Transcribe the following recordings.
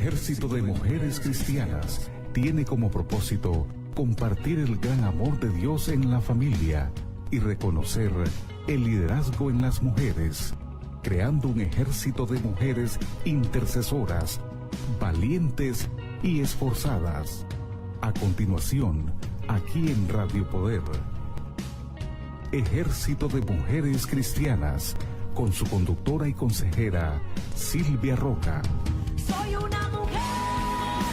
Ejército de Mujeres Cristianas tiene como propósito compartir el gran amor de Dios en la familia y reconocer el liderazgo en las mujeres, creando un ejército de mujeres intercesoras, valientes y esforzadas. A continuación, aquí en Radio Poder, Ejército de Mujeres Cristianas, con su conductora y consejera, Silvia Roca. Soy una mujer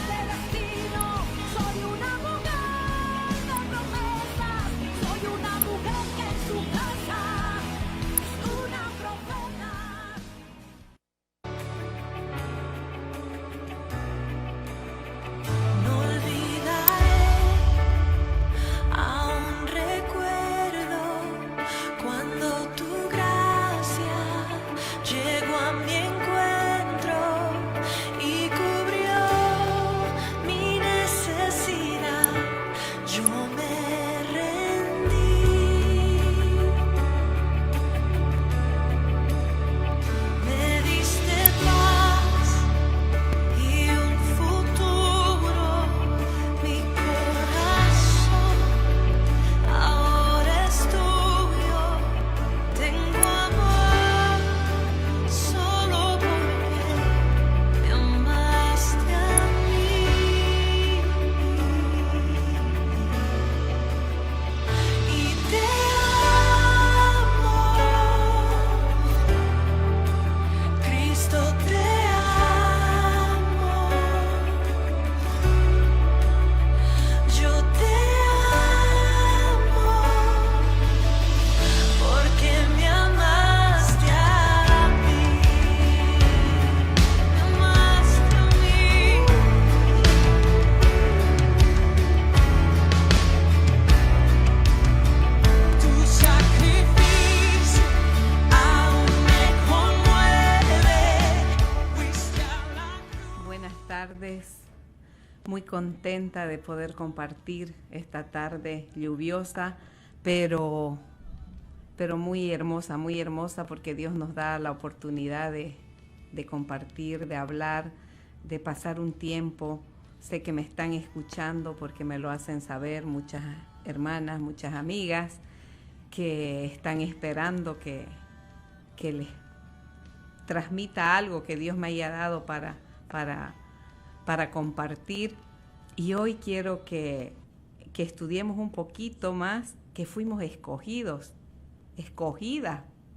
de destino, soy una mujer de promesas, soy una mujer que en su casa es una profeta. No olvidaré, aún recuerdo cuando tu gracia llegó a mi encuentro y cubrió mi necesidad. Yo me rendí. Me diste paz y un futuro. Mi corazón ahora es tuyo. Tengo amor solo porque me amaste a mí. Y te amo, Cristo, te amo. Yo te amo porque me amaste a mí. Me amaste a mí. Tu sacrificio aún me conmueve. Fuiste a la cruz. Buenas tardes, muy contenta de poder compartir esta tarde lluviosa, pero muy hermosa porque Dios nos da la oportunidad de compartir, de hablar, de pasar un tiempo. Sé que me están escuchando porque me lo hacen saber muchas hermanas, muchas amigas que están esperando que les transmita algo que Dios me haya dado para compartir. Y hoy quiero que estudiemos un poquito más que fuimos escogidas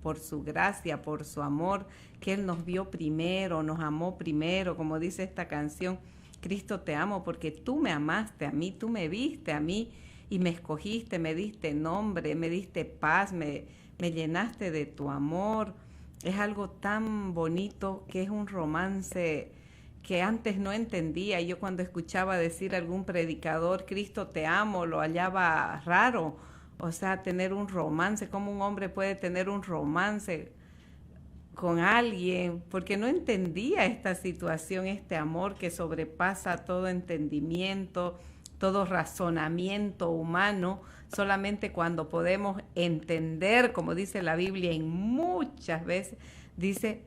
por su gracia, por su amor, que Él nos vio primero, nos amó primero, como dice esta canción, Cristo te amo porque tú me amaste a mí, tú me viste a mí y me escogiste, me diste nombre, me diste paz, me llenaste de tu amor. Es algo tan bonito que es un romance que antes no entendía. Yo cuando escuchaba decir a algún predicador, Cristo te amo, lo hallaba raro. O sea, tener un romance, ¿cómo un hombre puede tener un romance con alguien? Porque no entendía esta situación, este amor que sobrepasa todo entendimiento, todo razonamiento humano. Solamente cuando podemos entender, como dice la Biblia en muchas veces, dice,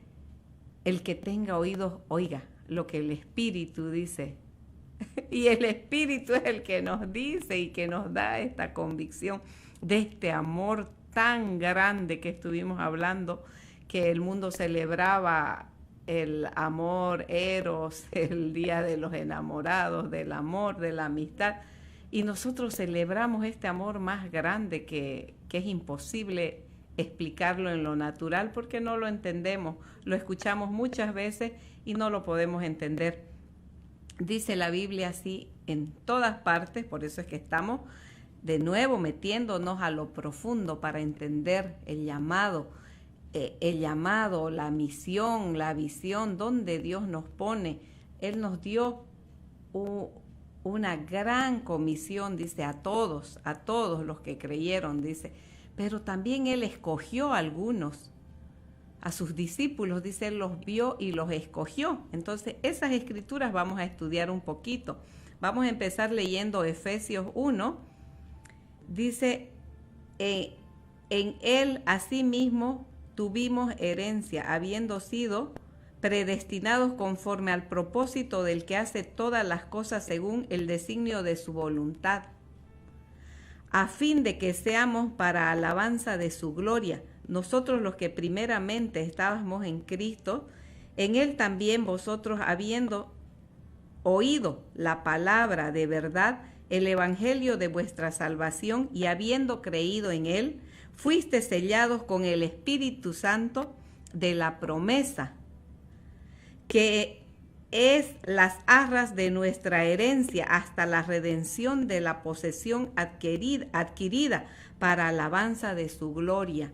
el que tenga oídos, oiga lo que el Espíritu dice. Y el Espíritu es el que nos dice y que nos da esta convicción de este amor tan grande que estuvimos hablando, que el mundo celebraba el amor, Eros, el día de los enamorados, del amor, de la amistad. Y nosotros celebramos este amor más grande que es imposible explicarlo en lo natural porque no lo entendemos. Lo escuchamos muchas veces y no lo podemos entender. Dice la Biblia así en todas partes, por eso es que estamos de nuevo metiéndonos a lo profundo para entender el llamado, la misión, la visión, donde Dios nos pone. Él nos dio una gran comisión, dice, a todos los que creyeron, dice, pero también Él escogió a algunos, a sus discípulos, dice, Él los vio y los escogió. Entonces, esas escrituras vamos a estudiar un poquito. Vamos a empezar leyendo Efesios 1. Dice, en Él asimismo tuvimos herencia, habiendo sido predestinados conforme al propósito del que hace todas las cosas según el designio de su voluntad, a fin de que seamos para alabanza de su gloria, nosotros los que primeramente estábamos en Cristo, en él también vosotros, habiendo oído la palabra de verdad, el evangelio de vuestra salvación, y habiendo creído en él, fuiste sellados con el Espíritu Santo de la promesa, que es las arras de nuestra herencia hasta la redención de la posesión adquirida para alabanza de su gloria.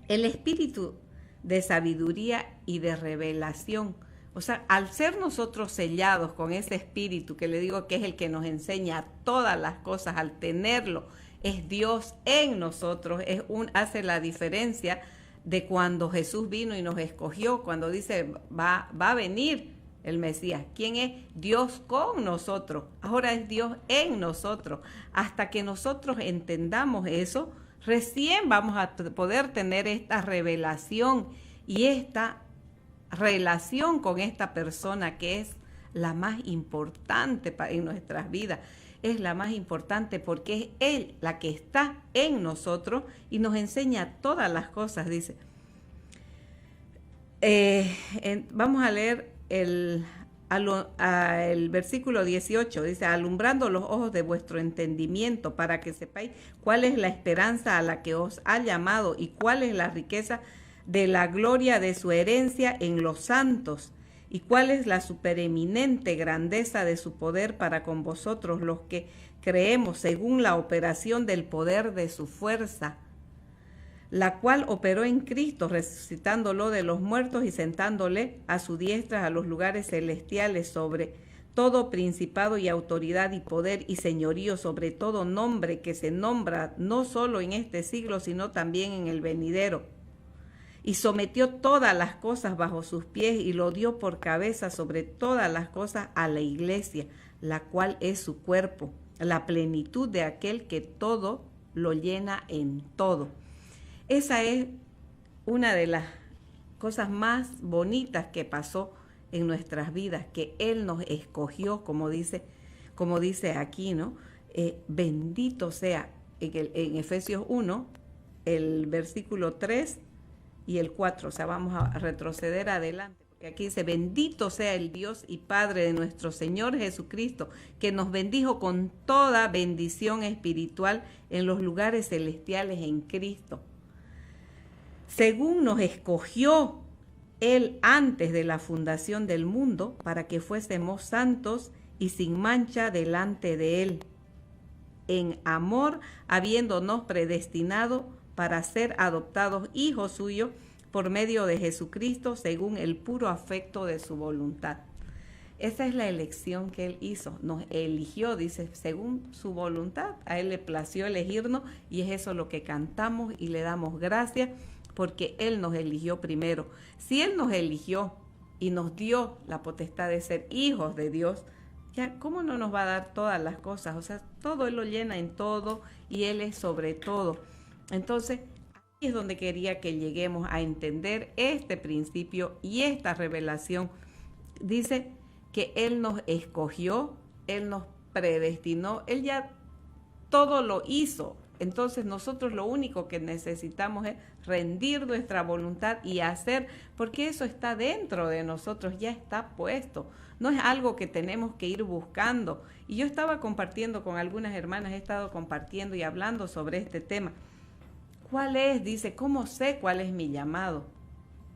El espíritu de sabiduría y de revelación. O sea, al ser nosotros sellados con ese espíritu, que le digo que es el que nos enseña todas las cosas, al tenerlo, es Dios en nosotros, hace la diferencia de cuando Jesús vino y nos escogió, cuando dice va a venir el Mesías. ¿Quién es? Dios con nosotros. Ahora es Dios en nosotros. Hasta que nosotros entendamos eso, recién vamos a poder tener esta revelación y esta relación con esta persona que es la más importante en nuestras vidas. Es la más importante porque es Él la que está en nosotros y nos enseña todas las cosas, dice. Vamos a leer el versículo 18, dice, alumbrando los ojos de vuestro entendimiento para que sepáis cuál es la esperanza a la que os ha llamado y cuál es la riqueza de la gloria de su herencia en los santos, y cuál es la supereminente grandeza de su poder para con vosotros los que creemos, según la operación del poder de su fuerza, la cual operó en Cristo, resucitándolo de los muertos y sentándole a su diestra a los lugares celestiales, sobre todo principado y autoridad y poder y señorío, sobre todo nombre que se nombra no solo en este siglo, sino también en el venidero. Y sometió todas las cosas bajo sus pies y lo dio por cabeza sobre todas las cosas a la iglesia, la cual es su cuerpo, la plenitud de aquel que todo lo llena en todo. Esa es una de las cosas más bonitas que pasó en nuestras vidas, que Él nos escogió, como dice aquí, ¿no? Bendito sea, en Efesios 1, el versículo 3 y el 4, o sea, vamos a retroceder adelante, porque aquí dice, bendito sea el Dios y Padre de nuestro Señor Jesucristo, que nos bendijo con toda bendición espiritual en los lugares celestiales en Cristo, según nos escogió Él antes de la fundación del mundo, para que fuésemos santos y sin mancha delante de Él, en amor, habiéndonos predestinado para ser adoptados hijos suyos por medio de Jesucristo, según el puro afecto de su voluntad. Esa es la elección que Él hizo, nos eligió, dice, según su voluntad. A Él le plació elegirnos y es eso lo que cantamos y le damos gracias, porque Él nos eligió primero. Si Él nos eligió y nos dio la potestad de ser hijos de Dios, ya, ¿cómo no nos va a dar todas las cosas? O sea, todo Él lo llena en todo y Él es sobre todo. Entonces, aquí es donde quería que lleguemos a entender este principio y esta revelación. Dice que Él nos escogió, Él nos predestinó, Él ya todo lo hizo. Entonces nosotros lo único que necesitamos es rendir nuestra voluntad y hacer, porque eso está dentro de nosotros, ya está puesto. No es algo que tenemos que ir buscando. Y yo estaba compartiendo con algunas hermanas, he estado compartiendo y hablando sobre este tema. ¿Cuál es? Dice, ¿cómo sé cuál es mi llamado?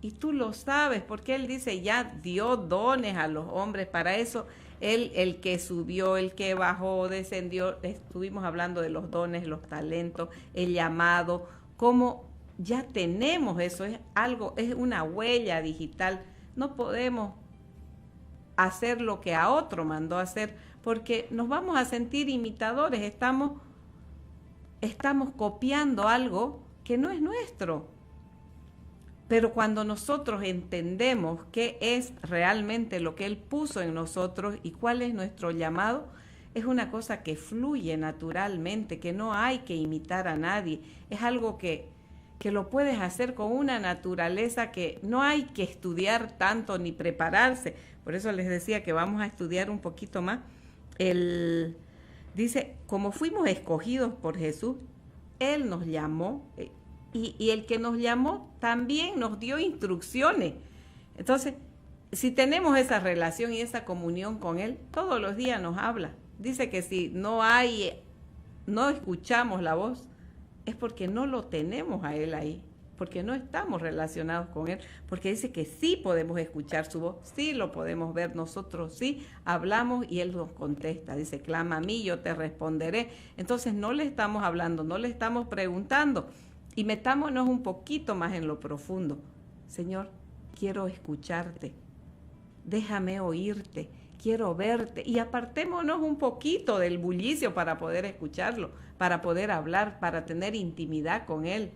Y tú lo sabes, porque Él dice, ya dio dones a los hombres. Para eso, Él, el que subió, el que bajó, descendió, estuvimos hablando de los dones, los talentos, el llamado, cómo ya tenemos eso, es algo, es una huella digital. No podemos hacer lo que a otro mandó hacer, porque nos vamos a sentir imitadores, estamos copiando algo que no es nuestro. Pero cuando nosotros entendemos qué es realmente lo que Él puso en nosotros y cuál es nuestro llamado, es una cosa que fluye naturalmente, que no hay que imitar a nadie. Es algo que que lo puedes hacer con una naturaleza que no hay que estudiar tanto ni prepararse. Por eso les decía que vamos a estudiar un poquito más. Dice, como fuimos escogidos por Jesús, Él nos llamó y el que nos llamó también nos dio instrucciones. Entonces, si tenemos esa relación y esa comunión con Él, todos los días nos habla. Dice que si no escuchamos la voz, es porque no lo tenemos a Él ahí, porque no estamos relacionados con Él, porque dice que sí podemos escuchar su voz, sí lo podemos ver nosotros, sí hablamos y Él nos contesta. Dice, clama a mí, yo te responderé. Entonces no le estamos hablando, no le estamos preguntando. Y metámonos un poquito más en lo profundo. Señor, quiero escucharte, déjame oírte, quiero verte. Y apartémonos un poquito del bullicio para poder escucharlo, para poder hablar, para tener intimidad con Él.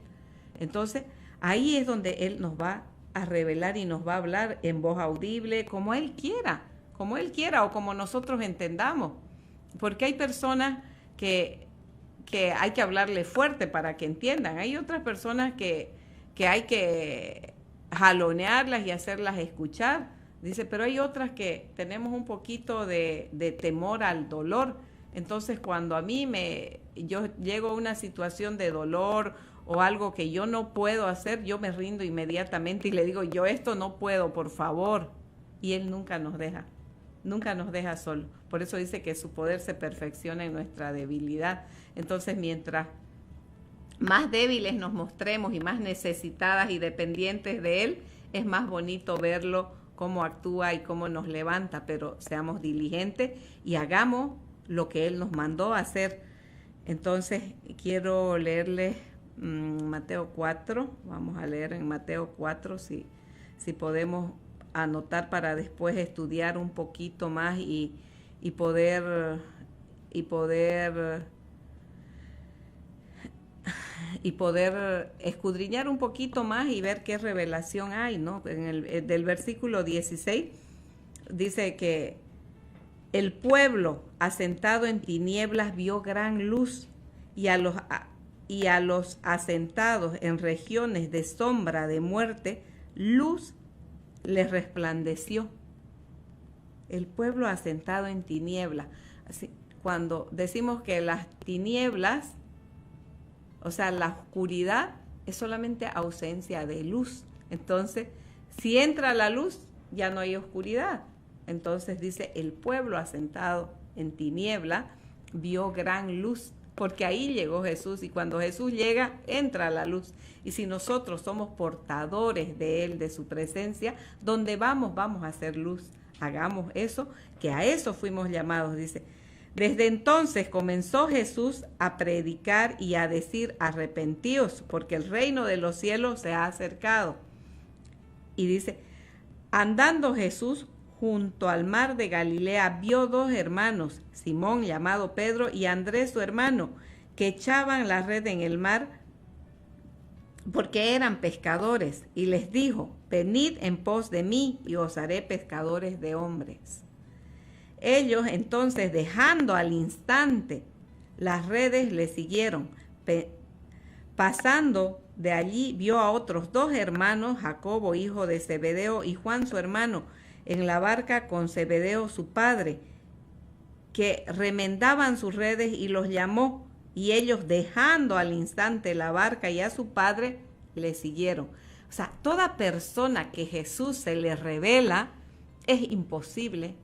Entonces, ahí es donde Él nos va a revelar y nos va a hablar en voz audible, como Él quiera o como nosotros entendamos. Porque hay personas que hay que hablarle fuerte para que entiendan. Hay otras personas que hay que jalonearlas y hacerlas escuchar. Dice, pero hay otras que tenemos un poquito de temor al dolor. Entonces, cuando a mí yo llego a una situación de dolor o algo que yo no puedo hacer, yo me rindo inmediatamente y le digo, yo esto no puedo, por favor. Y Él nunca nos deja solo. Por eso dice que su poder se perfecciona en nuestra debilidad. Entonces, mientras más débiles nos mostremos y más necesitadas y dependientes de Él, es más bonito verlo cómo actúa y cómo nos levanta, pero seamos diligentes y hagamos lo que Él nos mandó a hacer. Entonces, quiero leerles Mateo 4, vamos a leer en Mateo 4, si podemos anotar para después estudiar un poquito más y poder escudriñar un poquito más y ver qué revelación hay, ¿no? Del versículo 16 dice que el pueblo asentado en tinieblas vio gran luz y a los asentados en regiones de sombra de muerte, luz les resplandeció. El pueblo asentado en tinieblas. Así, cuando decimos que las tinieblas, o sea, la oscuridad es solamente ausencia de luz. Entonces, si entra la luz, ya no hay oscuridad. Entonces dice, el pueblo asentado en tiniebla vio gran luz, porque ahí llegó Jesús, y cuando Jesús llega, entra la luz. Y si nosotros somos portadores de Él, de su presencia, donde vamos a hacer luz. Hagamos eso, que a eso fuimos llamados, dice. Desde entonces comenzó Jesús a predicar y a decir, arrepentíos, porque el reino de los cielos se ha acercado. Y dice, andando Jesús junto al mar de Galilea, vio dos hermanos, Simón llamado Pedro y Andrés su hermano, que echaban la red en el mar porque eran pescadores, y les dijo, venid en pos de mí y os haré pescadores de hombres. Ellos entonces, dejando al instante las redes, le siguieron. Pasando de allí, vio a otros dos hermanos, Jacobo, hijo de Zebedeo, y Juan, su hermano, en la barca con Zebedeo, su padre, que remendaban sus redes, y los llamó. Y ellos, dejando al instante la barca y a su padre, le siguieron. O sea, toda persona que Jesús se le revela, es imposible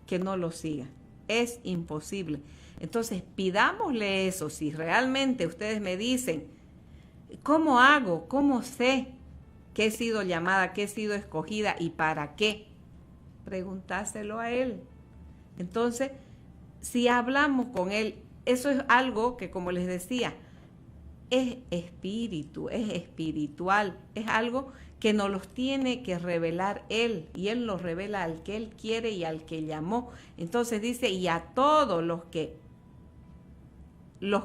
que no lo siga. Es imposible. Entonces, pidámosle eso. Si realmente ustedes me dicen, ¿cómo hago? ¿Cómo sé que he sido llamada, que he sido escogida y para qué? Preguntáselo a Él. Entonces, si hablamos con Él, eso es algo que, como les decía, es espíritu, es espiritual, es algo que nos los tiene que revelar Él, y Él los revela al que Él quiere y al que llamó. Entonces dice, y a todos los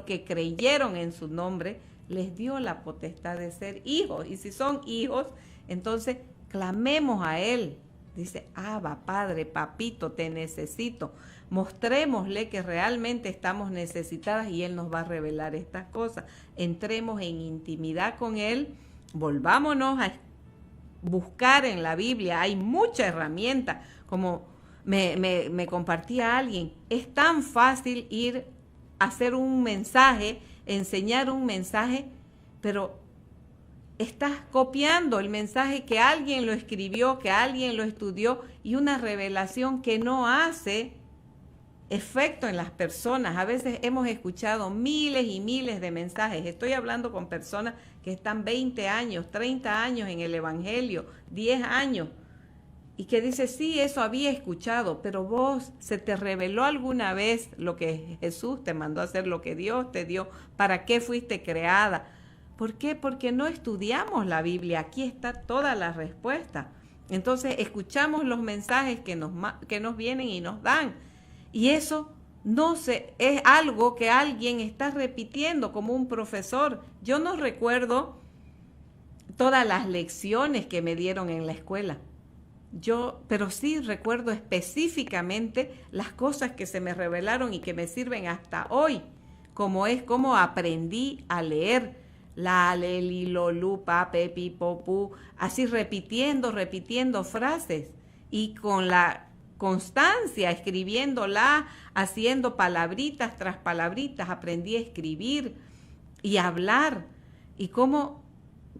que creyeron en su nombre, les dio la potestad de ser hijos. Y si son hijos, entonces clamemos a Él, Dice, Abba, Padre, Papito, te necesito. Mostrémosle que realmente estamos necesitadas y Él nos va a revelar estas cosas. Entremos en intimidad con Él, volvámonos a buscar en la Biblia. Hay mucha herramienta, como me compartía alguien. Es tan fácil ir a hacer un mensaje, enseñar un mensaje, pero estás copiando el mensaje que alguien lo escribió, que alguien lo estudió, y una revelación que no hace efecto en las personas. A veces hemos escuchado miles y miles de mensajes. Estoy hablando con personas que están 20 años, 30 años en el Evangelio, 10 años, y que dice, sí, eso había escuchado, pero vos, ¿se te reveló alguna vez lo que Jesús te mandó a hacer, lo que Dios te dio? ¿Para qué fuiste creada? ¿Por qué? Porque no estudiamos la Biblia. Aquí está toda la respuesta. Entonces escuchamos los mensajes que nos vienen y nos dan. Y eso es algo que alguien está repitiendo como un profesor. Yo no recuerdo todas las lecciones que me dieron en la escuela. Pero sí recuerdo específicamente las cosas que se me revelaron y que me sirven hasta hoy, como es cómo aprendí a leer. La, le, li, lo, lu, pa, pe, pi, po, pu, así repitiendo frases, y con la constancia, escribiéndola, haciendo palabritas tras palabritas, aprendí a escribir y a hablar, y cómo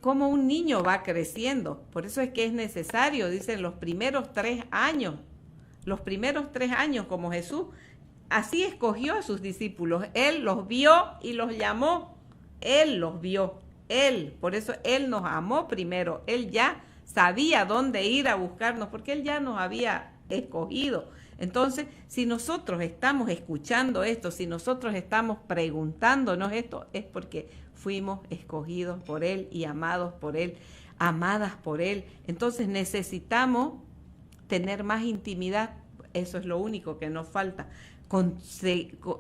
un niño va creciendo. Por eso es que es necesario, dicen, los primeros 3 años, como Jesús, así escogió a sus discípulos. Él los vio y los llamó. Él los vio, por eso Él nos amó primero. Él ya sabía dónde ir a buscarnos, porque Él ya nos había escogido. Entonces, si nosotros estamos escuchando esto, si nosotros estamos preguntándonos esto, es porque fuimos escogidos por Él y amados por Él, amadas por Él. Entonces necesitamos tener más intimidad. Eso es lo único que nos falta.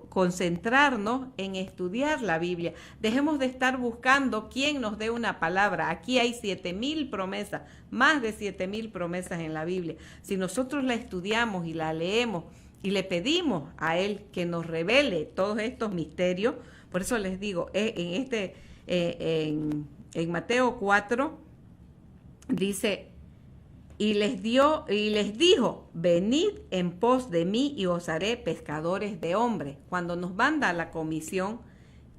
Concentrarnos en estudiar la Biblia. Dejemos de estar buscando quién nos dé una palabra. Aquí hay 7,000 promesas, más de 7,000 promesas en la Biblia. Si nosotros la estudiamos y la leemos y le pedimos a Él que nos revele todos estos misterios, por eso les digo, en Mateo 4 dice, y les dijo, venid en pos de mí y os haré pescadores de hombres. Cuando nos manda la comisión,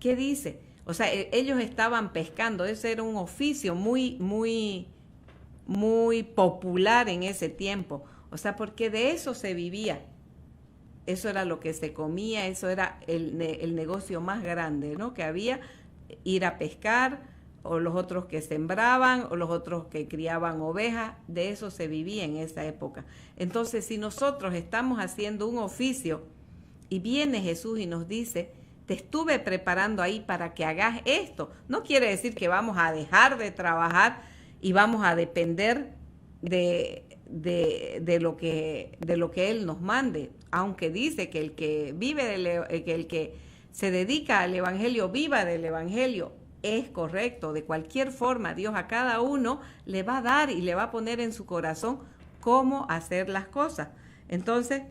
¿qué dice? O sea, ellos estaban pescando. Ese era un oficio muy, muy, muy popular en ese tiempo. O sea, porque de eso se vivía. Eso era lo que se comía, eso era el negocio más grande, ¿no? Que había, ir a pescar, o los otros que sembraban, o los otros que criaban ovejas. De eso se vivía en esa época. Entonces, si nosotros estamos haciendo un oficio y viene Jesús y nos dice, te estuve preparando ahí para que hagas esto, no quiere decir que vamos a dejar de trabajar y vamos a depender de lo que Él nos mande, aunque dice que el que el que se dedica al Evangelio viva del Evangelio. Es correcto. De cualquier forma, Dios a cada uno le va a dar y le va a poner en su corazón cómo hacer las cosas. Entonces,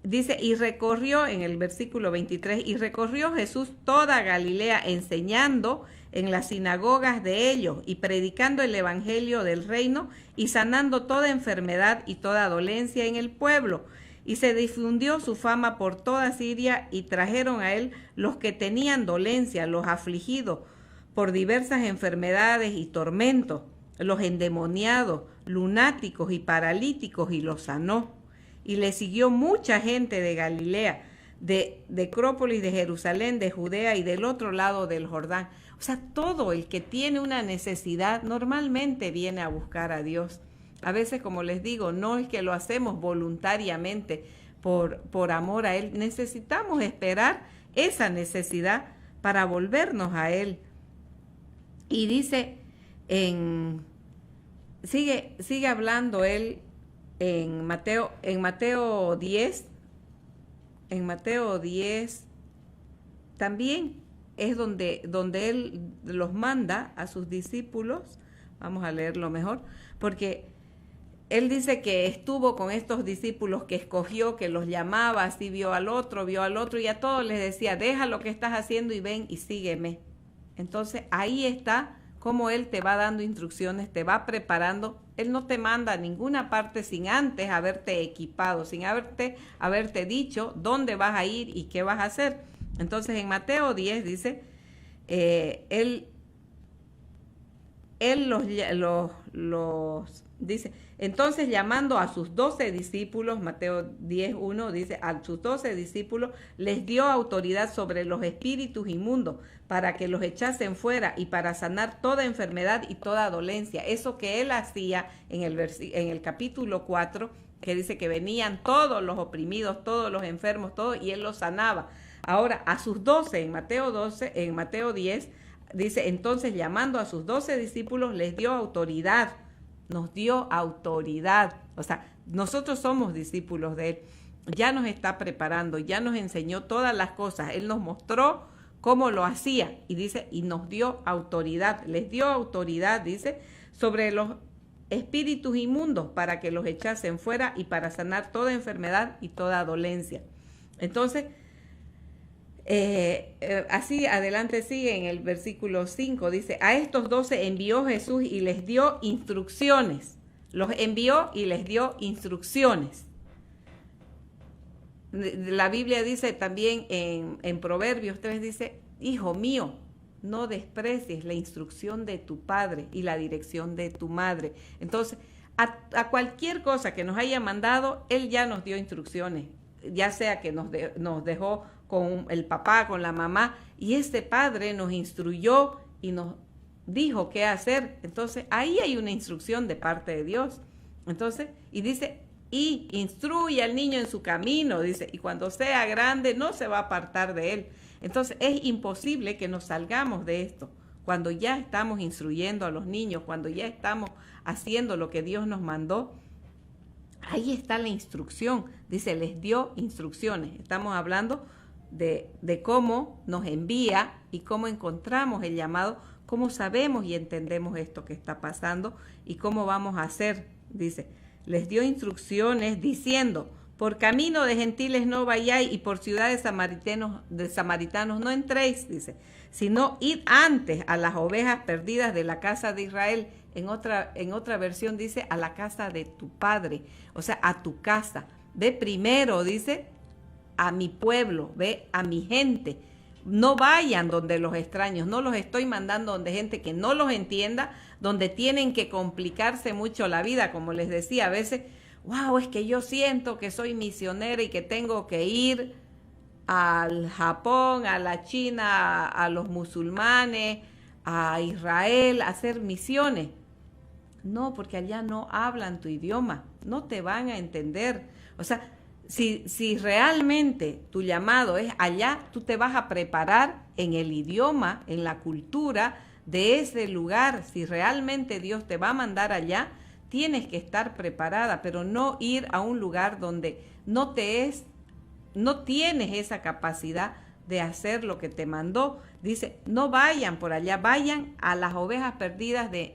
dice, y recorrió, en el versículo 23, y recorrió Jesús toda Galilea, enseñando en las sinagogas de ellos y predicando el evangelio del reino y sanando toda enfermedad y toda dolencia en el pueblo. Y se difundió su fama por toda Siria, y trajeron a él los que tenían dolencia, los afligidos por diversas enfermedades y tormentos, los endemoniados, lunáticos y paralíticos, y los sanó. Y le siguió mucha gente de Galilea, de Decrópolis, de Jerusalén, de Judea y del otro lado del Jordán. O sea, todo el que tiene una necesidad normalmente viene a buscar a Dios. A veces, como les digo, no es que lo hacemos voluntariamente por amor a Él. Necesitamos esperar esa necesidad para volvernos a Él. Y dice, sigue hablando Él en Mateo 10. En Mateo 10 también es donde Él los manda a sus discípulos. Vamos a leerlo mejor, porque él dice que estuvo con estos discípulos que escogió, que los llamaba, así vio al otro y a todos les decía, deja lo que estás haciendo y ven y sígueme. Entonces ahí está cómo él te va dando instrucciones, te va preparando. Él no te manda a ninguna parte sin antes haberte equipado, sin haberte dicho dónde vas a ir y qué vas a hacer. Entonces en Mateo 10 dice, él los dice, entonces llamando a sus 12 discípulos, Mateo 10:1 dice, a sus 12 discípulos les dio autoridad sobre los espíritus inmundos para que los echasen fuera y para sanar toda enfermedad y toda dolencia. Eso que él hacía en el capítulo 4, que dice que venían todos los oprimidos, todos los enfermos, todos, y él los sanaba. Ahora, a sus 12, en Mateo 10, dice, entonces llamando a sus 12 discípulos les dio autoridad, nos dio autoridad. O sea, nosotros somos discípulos de él. Ya nos está preparando, ya nos enseñó todas las cosas. Él nos mostró cómo lo hacía y dice, y nos dio autoridad. Les dio autoridad, dice, sobre los espíritus inmundos para que los echasen fuera y para sanar toda enfermedad y toda dolencia. Entonces, así adelante sigue en el versículo 5, dice, a estos 12 envió Jesús y les dio instrucciones. Los envió y les dio instrucciones. La Biblia dice también en Proverbios 3, dice, hijo mío, no desprecies la instrucción de tu padre y la dirección de tu madre. Entonces, a cualquier cosa que nos haya mandado, Él ya nos dio instrucciones, ya sea que nos dejó con el papá, con la mamá, y este padre nos instruyó y nos dijo qué hacer. Entonces, ahí hay una instrucción de parte de Dios. Entonces, y dice, y instruye al niño en su camino, dice, y cuando sea grande no se va a apartar de él. Entonces, es imposible que nos salgamos de esto. Cuando ya estamos instruyendo a los niños, cuando ya estamos haciendo lo que Dios nos mandó, ahí está la instrucción. Dice, les dio instrucciones. Estamos hablando de cómo nos envía y cómo encontramos el llamado, cómo sabemos y entendemos esto que está pasando y cómo vamos a hacer. Dice, les dio instrucciones diciendo, por camino de gentiles no vayáis y por ciudades de samaritanos no entréis, dice, sino id antes a las ovejas perdidas de la casa de Israel. En otra versión dice, a la casa de tu padre, o sea, a tu casa. Ve primero, dice, a mi pueblo, ve a mi gente. No vayan donde los extraños, no los estoy mandando donde gente que no los entienda, donde tienen que complicarse mucho la vida, como les decía, a veces, wow, es que yo siento que soy misionera y que tengo que ir al Japón, a la China, a los musulmanes, a Israel, a hacer misiones. No, porque allá no hablan tu idioma, no te van a entender. O sea, si realmente tu llamado es allá, tú te vas a preparar en el idioma, en la cultura de ese lugar. Si realmente Dios te va a mandar allá, tienes que estar preparada, pero no ir a un lugar donde no tienes esa capacidad de hacer lo que te mandó. Dice, no vayan por allá, vayan a las ovejas perdidas de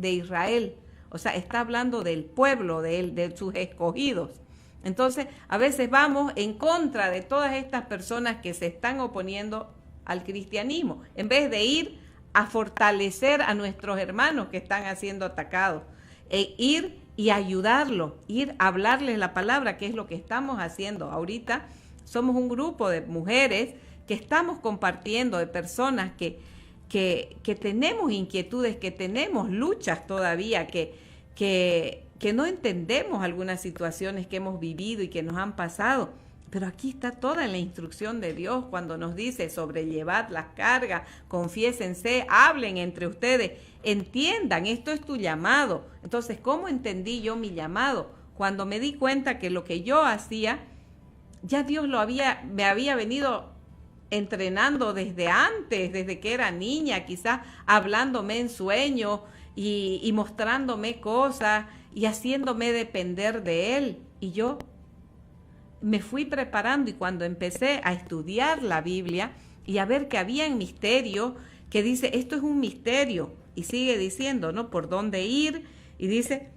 Israel. O sea, está hablando del pueblo de él, de sus escogidos. Entonces, a veces vamos en contra de todas estas personas que se están oponiendo al cristianismo, en vez de ir a fortalecer a nuestros hermanos que están siendo atacados, ir y ayudarlos, ir a hablarles la palabra, que es lo que estamos haciendo. Ahorita somos un grupo de mujeres que estamos compartiendo, de personas que tenemos inquietudes, que tenemos luchas todavía, que no entendemos algunas situaciones que hemos vivido y que nos han pasado. Pero aquí está toda la instrucción de Dios cuando nos dice, sobrellevad las cargas, confiésense, hablen entre ustedes, entiendan, esto es tu llamado. Entonces, ¿cómo entendí yo mi llamado? Cuando me di cuenta que lo que yo hacía, ya Dios me había venido entrenando desde antes, desde que era niña, quizás hablándome en sueños y mostrándome cosas y haciéndome depender de Él. Y yo me fui preparando, y cuando empecé a estudiar la Biblia y a ver que había un misterio, que dice, esto es un misterio, y sigue diciendo, ¿no?, por dónde ir, y dice,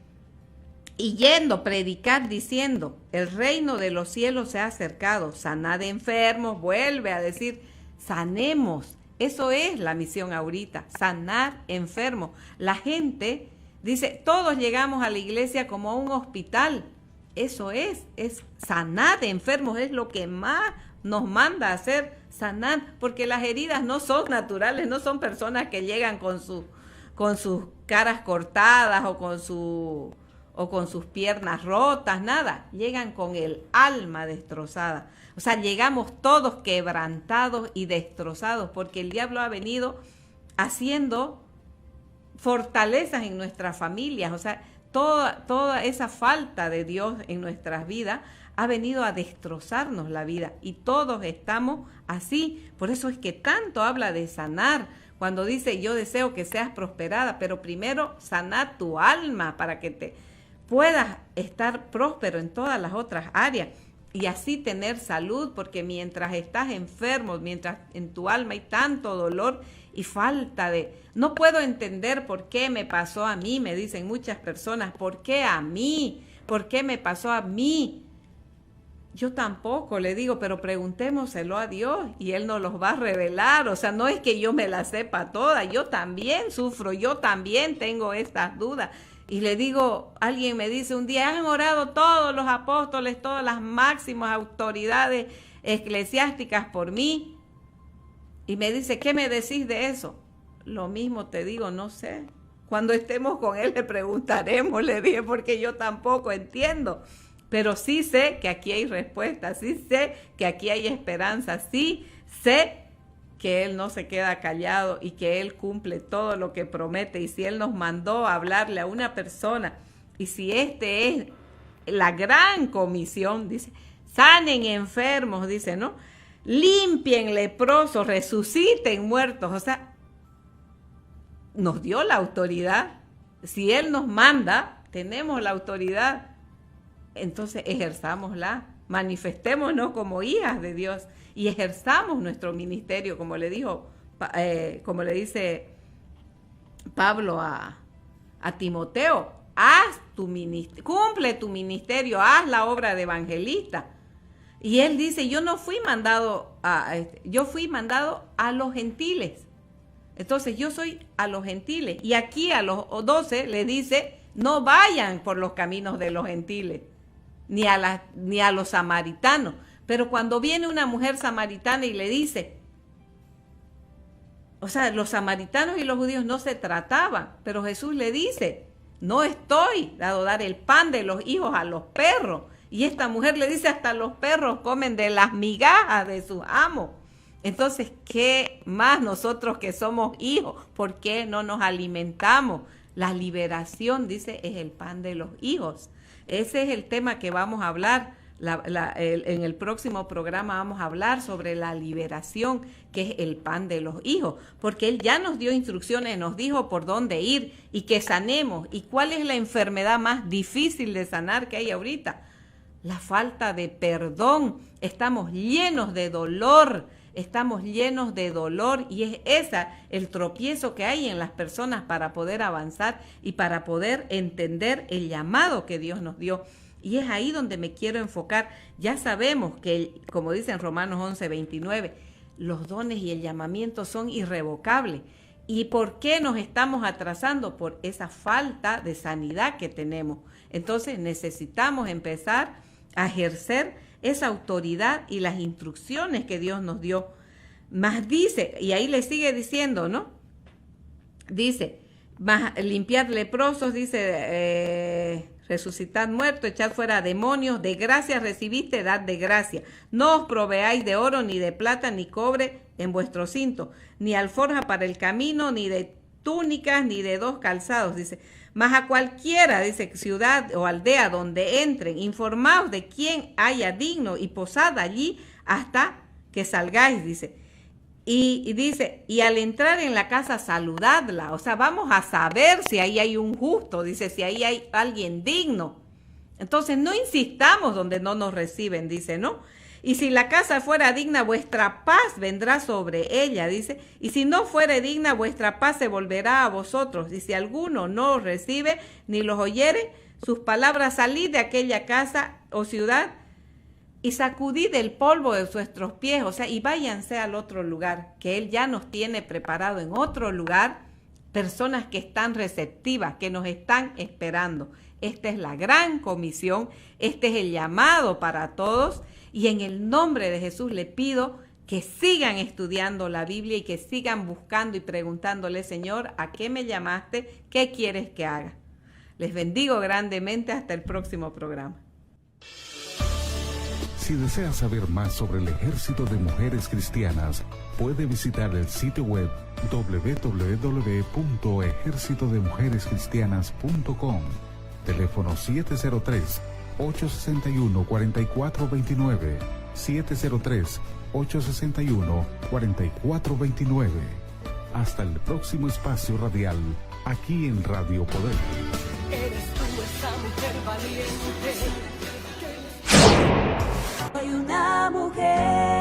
Y yendo, predicar diciendo, el reino de los cielos se ha acercado, sanad enfermos, vuelve a decir, sanemos. Eso es la misión ahorita, sanar enfermos. La gente dice, todos llegamos a la iglesia como a un hospital. Eso es sanar enfermos, es lo que más nos manda a hacer, sanar, porque las heridas no son naturales, no son personas que llegan con sus caras cortadas o con sus piernas rotas, nada, llegan con el alma destrozada. O sea, llegamos todos quebrantados y destrozados, porque el diablo ha venido haciendo fortalezas en nuestras familias, o sea, toda esa falta de Dios en nuestras vidas ha venido a destrozarnos la vida, y todos estamos así. Por eso es que tanto habla de sanar, cuando dice yo deseo que seas prosperada, pero primero sanar tu alma para que te puedas estar próspero en todas las otras áreas y así tener salud, porque mientras estás enfermo, mientras en tu alma hay tanto dolor y falta de... No puedo entender por qué me pasó a mí, me dicen muchas personas, ¿por qué a mí? ¿Por qué me pasó a mí? Yo tampoco, le digo, pero preguntémoselo a Dios y Él nos los va a revelar. O sea, no es que yo me la sepa toda, yo también sufro, yo también tengo estas dudas. Y le digo, alguien me dice un día, han orado todos los apóstoles, todas las máximas autoridades eclesiásticas por mí. Y me dice, ¿qué me decís de eso? Lo mismo te digo, no sé. Cuando estemos con Él le preguntaremos, le dije, porque yo tampoco entiendo. Pero sí sé que aquí hay respuesta, sí sé que aquí hay esperanza, sí sé que Él no se queda callado y que Él cumple todo lo que promete. Y si Él nos mandó a hablarle a una persona, y si este es la gran comisión, dice, sanen enfermos, dice, ¿no? Limpien leprosos, resuciten muertos. O sea, nos dio la autoridad. Si Él nos manda, tenemos la autoridad. Entonces ejerzámosla, manifestémonos como hijas de Dios y ejerzamos nuestro ministerio, como le dice Pablo a Timoteo, haz tu ministerio, cumple tu ministerio, haz la obra de evangelista. Y él dice, yo fui mandado a los gentiles. Entonces yo soy a los gentiles. Y aquí a los 12 le dice, no vayan por los caminos de los gentiles, ni a los samaritanos. Pero cuando viene una mujer samaritana y le dice, o sea, los samaritanos y los judíos no se trataban, pero Jesús le dice, no estoy dado a dar el pan de los hijos a los perros. Y esta mujer le dice, hasta los perros comen de las migajas de sus amos. Entonces, ¿qué más nosotros que somos hijos? ¿Por qué no nos alimentamos? La liberación, dice, es el pan de los hijos. Ese es el tema que vamos a hablar. En el próximo programa vamos a hablar sobre la liberación, que es el pan de los hijos, porque Él ya nos dio instrucciones, nos dijo por dónde ir y que sanemos. ¿Y cuál es la enfermedad más difícil de sanar que hay ahorita? La falta de perdón. Estamos llenos de dolor, y es ese el tropiezo que hay en las personas para poder avanzar y para poder entender el llamado que Dios nos dio. Y es ahí donde me quiero enfocar. Ya sabemos que, como dice en Romanos 11:29, los dones y el llamamiento son irrevocables. ¿Y por qué nos estamos atrasando? Por esa falta de sanidad que tenemos. Entonces necesitamos empezar a ejercer esa autoridad y las instrucciones que Dios nos dio. Más dice, y ahí le sigue diciendo, ¿no? Dice, limpiar leprosos, dice, resucitad muertos, echad fuera demonios, de gracia recibiste, dad de gracia. No os proveáis de oro, ni de plata, ni cobre en vuestro cinto, ni alforja para el camino, ni de túnicas, ni de 2 calzados, dice. Mas a cualquiera, dice, ciudad o aldea donde entren, informaos de quién haya digno y posad allí hasta que salgáis, dice. Y dice, y al entrar en la casa saludadla. O sea, vamos a saber si ahí hay un justo, dice, si ahí hay alguien digno. Entonces no insistamos donde no nos reciben, dice, ¿no? Y si la casa fuera digna, vuestra paz vendrá sobre ella, dice. Y si no fuere digna, vuestra paz se volverá a vosotros. Y si alguno no os recibe, ni los oyere, sus palabras, salid de aquella casa o ciudad y sacudid el polvo de vuestros pies, o sea, y váyanse al otro lugar, que Él ya nos tiene preparado en otro lugar, personas que están receptivas, que nos están esperando. Esta es la gran comisión, este es el llamado para todos, y en el nombre de Jesús le pido que sigan estudiando la Biblia y que sigan buscando y preguntándole, Señor, ¿a qué me llamaste? ¿Qué quieres que haga? Les bendigo grandemente, hasta el próximo programa. Si desea saber más sobre el Ejército de Mujeres Cristianas, puede visitar el sitio web www.ejercitodemujerescristianas.com. Teléfono 703-861-4429. 703-861-4429. Hasta el próximo espacio radial, aquí en Radio Poder. Eres tú esa mujer valiente. Soy una mujer